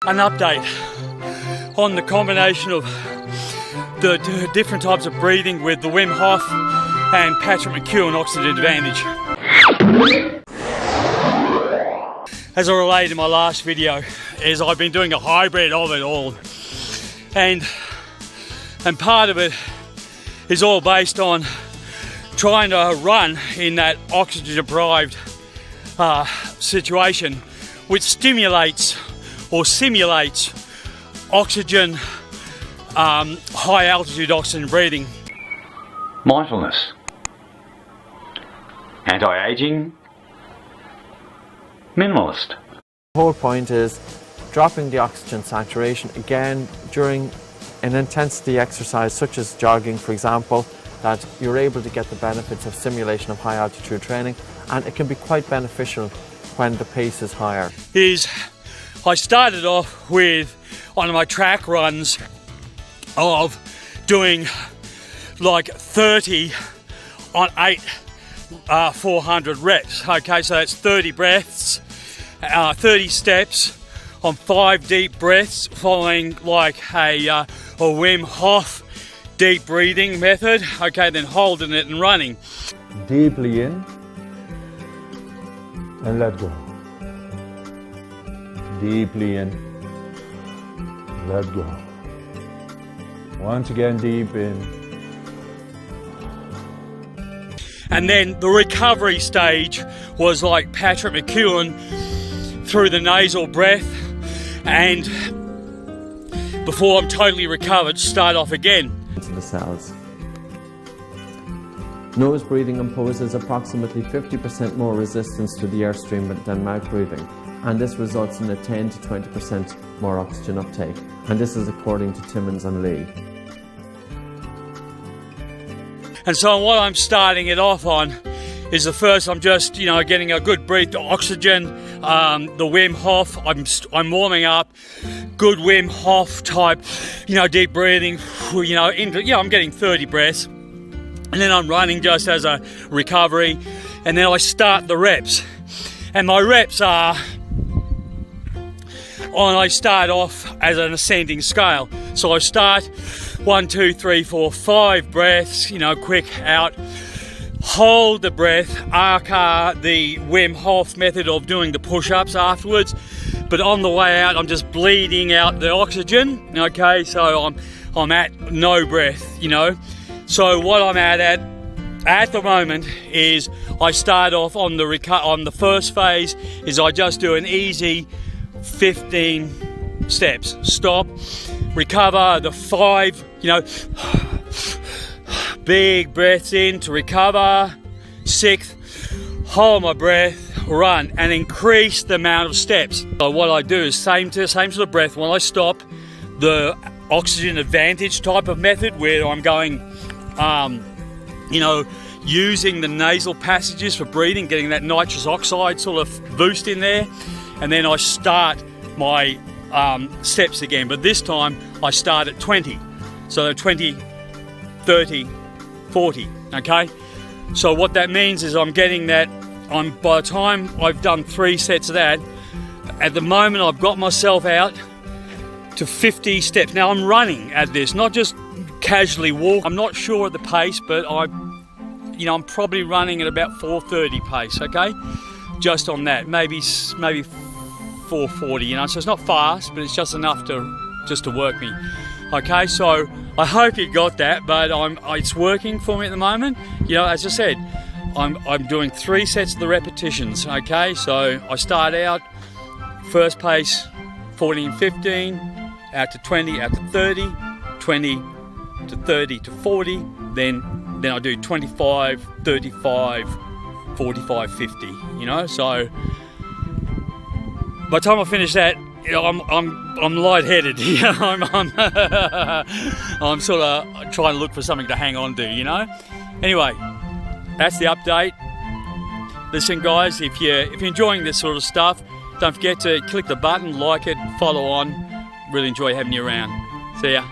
an update on the combination of the different types of breathing with the Wim Hof and Mckeown Oxygen Advantage. As I related in my last video, is I've been doing a hybrid of it all, and part of it is all based on trying to run in that oxygen deprived situation, which stimulates or simulates oxygen, high altitude oxygen breathing. Mindfulness, anti-aging, minimalist. The whole point is dropping the oxygen saturation again during an intensity exercise such as jogging, for example, that you're able to get the benefits of simulation of high altitude training, and it can be quite beneficial when the pace is higher. I started off with one of my track runs of doing like 30 on 400 reps. Okay, so that's 30 breaths, 30 steps on 5 deep breaths, following like a Wim Hof deep breathing method. Okay, then holding it and running. Deeply in and let go. Deeply in, let go. Once again, deep in. And then the recovery stage was like Patrick Mckeown through the nasal breath, and before I'm totally recovered, start off again. Into the cells. Nose breathing imposes approximately 50% more resistance to the airstream than mouth breathing, and this results in a 10 to 20% more oxygen uptake, and this is according to Timmons and Lee. And so what I'm starting it off on is the first, I'm just, getting a good breath of oxygen, the Wim Hof, I'm warming up, good Wim Hof type, deep breathing, I'm getting 30 breaths. And then I'm running just as a recovery, and then I start the reps. And my reps are I start off as an ascending scale. So I start 1, 2, 3, 4, 5 breaths, quick out. Hold the breath, the Wim Hof method of doing the push-ups afterwards. But on the way out, I'm just bleeding out the oxygen. Okay, so I'm at no breath, So what I'm at the moment is I start off on the first phase is I just do an easy 15 steps. Stop, recover, the 5, big breaths in to recover. 6th, hold my breath, run, and increase the amount of steps. So what I do is same sort of breath. When I stop, the oxygen advantage type of method where I'm going, using the nasal passages for breathing, getting that nitrous oxide sort of boost in there, and then I start my steps again. But this time I start at 20. So 20, 30, 40, okay? So what that means is I'm getting that, by the time I've done 3 sets of that, at the moment I've got myself out to 50 steps. Now I'm running at this, not just casually walk. I'm not sure at the pace, but I'm probably running at about 4:30 pace, okay? Just on that, maybe 4:40, so it's not fast, but it's just enough to work me. Okay, so I hope you got that, but it's working for me at the moment. As I said, I'm doing 3 sets of the repetitions. Okay, so I start out first pace 14, 15, out to 20, out to 30, 20 to 30 to 40, then I do 25, 35, 45, 50. So by the time I finish that, I'm lightheaded. I'm sort of trying to look for something to hang on to. Anyway, that's the update. Listen, guys, if you're enjoying this sort of stuff, don't forget to click the button, like it, follow on. Really enjoy having you around. See ya.